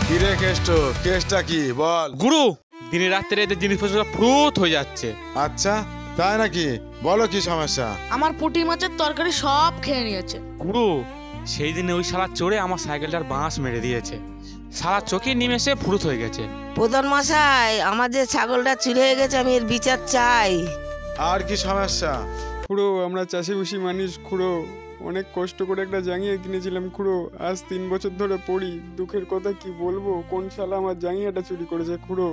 কিরে কেসটা কি বল। গুরু দিনে রাত্রে এদের জিনিসপত্র ফুরুত হয়ে যাচ্ছে। আচ্ছা তাই নাকি, বলো কি সমস্যা। আমার পুঁটি মাছের তরকারি সব খেয়ে নিয়েছে। গুরু সেই দিনে ওই শালা চড়ে আমার সাইকেলটার বাঁশ মেরে দিয়েছে, সারা চোখের নিমেষে ফুরুত হয়ে গেছে। প্রধান মশাই, আমার যে ছাগলটা চুরি হয়ে গেছে, আমি এর বিচার চাই। আর কি সমস্যা? খুড়ো আমরা চাষিবাসী মানুষ খুড়ো, অনেক কষ্ট করে একটা জাঙ্গিয়া কিনেছিলাম খুড়ো, আজ 3 বছর ধরে পড়ি। দুঃখের কথা কি বলবো, কোন শালা আমার জাঙ্গিয়াটা চুরি করেছে খুড়ো।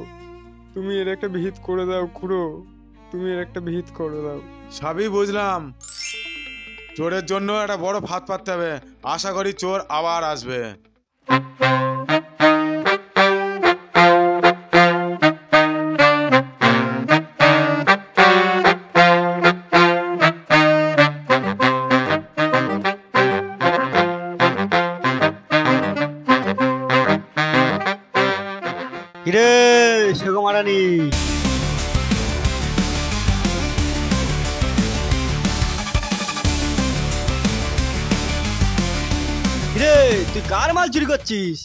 তুমি এর একটা বিহিত করে দাও খুড়ো, তুমি এর একটা বিহিত করে দাও। সবই বুঝলাম, চোরের জন্য একটা বড় ফাঁদ পাততে হবে। আশা করি চোর আবার আসবে। কিরে সেগো মারানি, কিরে তুই কার মাল চুরি করছিস?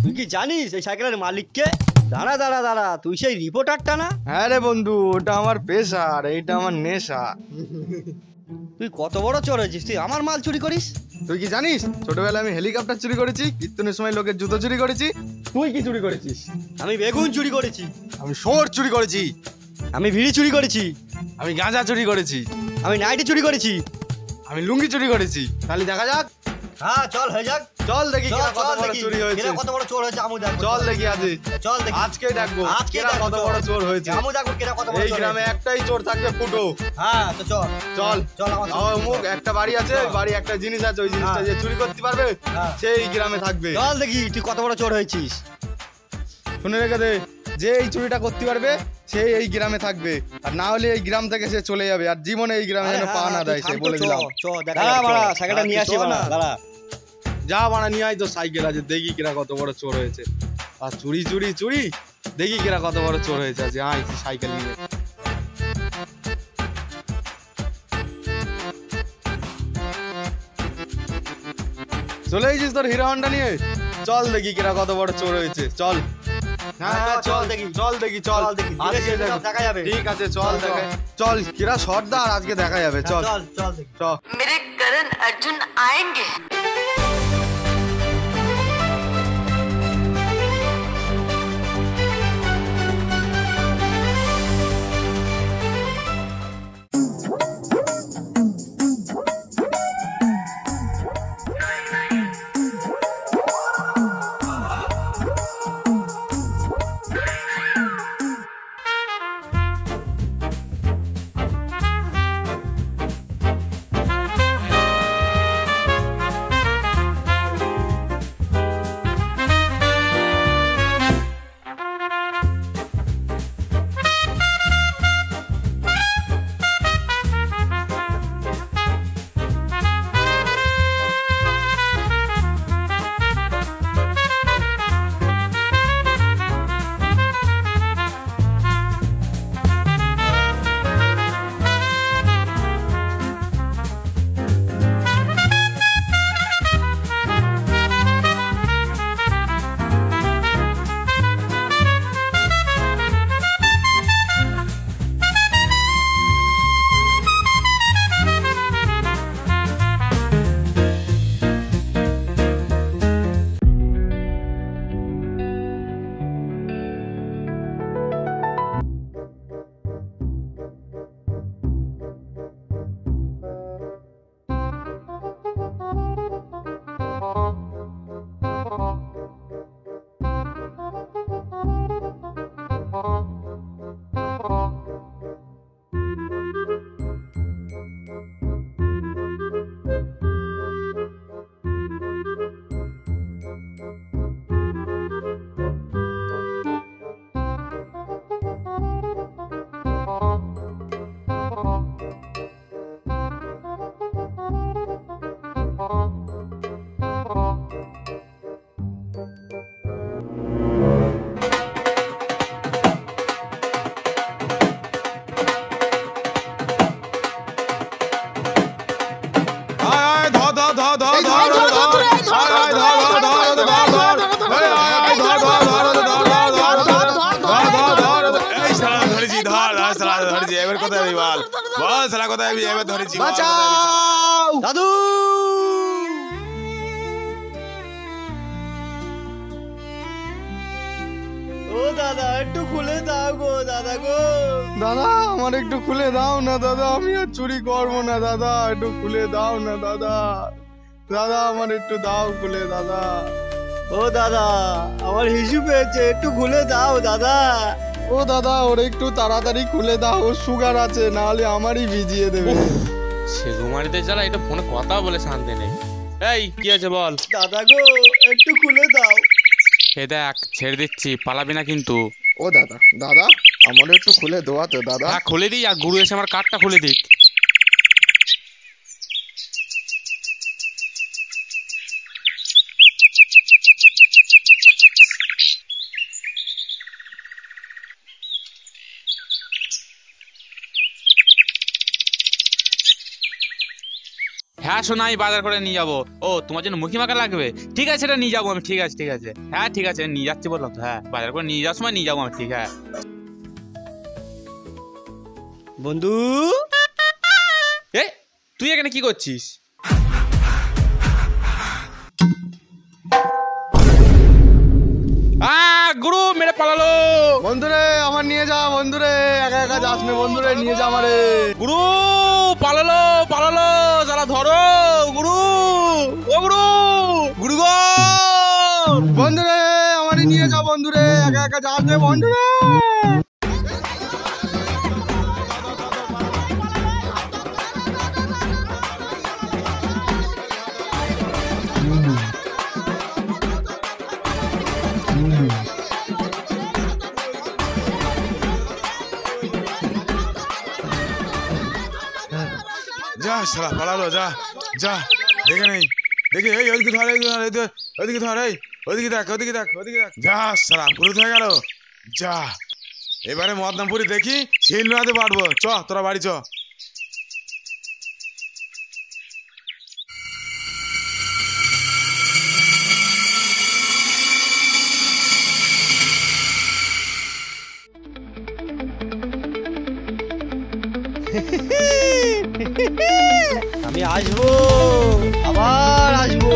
তুই কি জানিস এই সাইকেলের মালিককে? দাঁড়া দাঁড়া দাঁড়া, তুই সেই রিপোর্টারটা না? হ্যাঁ রে বন্ধু, ওটা আমার পেশা আর এইটা আমার নেশা। তুই কত বড় চোর হয়েছিস, তুই আমার মাল চুরি করিস? তুই কি জানিস ছোটবেলায় আমি হেলিকপ্টার চুরি করেছি, কীর্তনের সময় লোকের জুতো চুরি করেছি। তুই কি চুরি করেছিস? আমি বেগুন চুরি করেছি, আমি শোর চুরি করেছি, আমি বিড়ি চুরি করেছি, আমি গাঁজা চুরি করেছি, আমি নাইটি চুরি করেছি, আমি লুঙ্গি চুরি করেছি। তাহলে দেখা যাক। হ্যাঁ চল হয়ে যাক, চল দেখি চল, কেরা কত চল বড় দেখি, চুরি হয়েছে। কেরা কত বড় চোর হয়েছে আমু দেখ। চল দেখি আজ, চল দেখি, আজকেই ডাকবো আজকে কেরা দেখবো, কত চল। বড় চোর হয়েছে। আমু দেখবো কেরা কত বড় এই চোর গ্রামে হয়েছে। একটাই চোর থাকবে, ফুটো। হ্যাঁ তো চল চল চল আমার সাথে। আমার মুখ একটা বাড়ি আছে, ওই বাড়ি একটা জিনিস আছে, ওই জিনিসটা যে চুরি করতে পারবে হ্যাঁ। সেই গ্রামে থাকবে। চল দেখি তুই কত বড় চোর হয়েছিস। শুনে রেখে দে, যে এই চুরিটা করতে পারবে সেই এই গ্রামে থাকবে, আর না হলে এই গ্রাম থেকে সে চলে যাবে, আর জীবনে এই গ্রামে যেন পা না দেয় সে বলে দিলাম। দাঁড়া বাড়া, সাইকেলটা নিয়ে আসি বাড়া, দাঁড়া। যা বাড়া নিয়ে আয়, তো সাইকেল আছে, দেখি কিরা কত বড় চোর হয়েছে। আর চুরি চুরি চুরি, দেখি কিরা কত বড় চোর হয়েছে। আজ আয় সাইকেল নিয়ে। চলে এসেছিস তোর হিরো হন্ডা নিয়ে? চল দেখি কিরা কত বড় চোর হয়েছে। চল হ্যাঁ হ্যাঁ চল দেখি, চল দেখি, চল দেখি, আজকে সব দেখা যাবে। ঠিক আছে চল দেখা, চল কিরা সর্দার আজকে দেখা যাবে। চল চল চল দেখি। চল। मेरे करण अर्जुन आएंगे। ধর কোথায় যাবি বল বল শালা কোথায় যাবি এবার ধরেছি বল, কোথায় যাবি শালা? বাঁচাও! দাদু ও দাদা একটু খুলে দাও গো দাদা গো। দাদা আমার একটু খুলে দাও না দাদা, আমি আর চুরি করবো না দাদা, একটু খুলে দাও না দাদা, দাদা আমার একটু দাও খুলে দাদা। ও দাদা আমার হিসু পেয়েছে, একটু খুলে দাও দাদা। ও দাদা ওর একটু তাড়াতাড়ি খুলে দাও, ওর সুগার আছে, নাহলে আমারই ভিজিয়ে দেবে। সে ঘুমারিতে জ্বালা এটা ফোনে কথা বলে শান্তি নেই। এই কি আছে বল? দাদা গো একটু খুলে দাও। এ দেখ ছেড়ে দিচ্ছি, পালাবি না কিন্তু। ও দাদা দাদা আমার একটু খুলে দেওয়া তো দাদা। হ্যাঁ খুলে দিই, আর গুরু এসে আমার কার্ডটা খুলে দিক। হ্যাঁ শোনাই বাজার করে নিয়ে যাবো। ও তোমার জন্য মুখি মাখা লাগবে? ঠিক আছে এটা নিয়ে যাবো আমি। ঠিক আছে ঠিক আছে, হ্যাঁ ঠিক আছে নিয়ে যাচ্ছি বললাম তো। হ্যাঁ বাজার করে নিয়ে যাওয়ার সময় নিয়ে যাবো আমি। ঠিক হ্যাঁ বন্ধু এ তুই এখানে কি করছিস? গুরু মেরে পালালো। বন্ধুরে আমার নিয়ে যা, বন্ধুরে একা একা যাস না, বন্ধুরে নিয়ে যা আমারে। গুরু পালালো পালালো, যারা ধরো গুরু। ও গুরু, গুরু গো বন্ধুরে আমারে নিয়ে যা, বন্ধুরে একা একা যাস না বন্ধুরে। যা শালা পালালো, যা যা দেখে নেই, দেখি এই ওদিকে ধর, ওদিকে ধর, ওদিকে ধর, এই ওদিকে দেখ, ওদিকে দেখ, ওদিকে দেখ। যা শালা পুরো হয়ে গেল। যা এবারে মদনামপুরি দেখি সেই নদীতে পারবো। চ তোরা বাড়ি চ। আমি আসবো, আবার আসবো।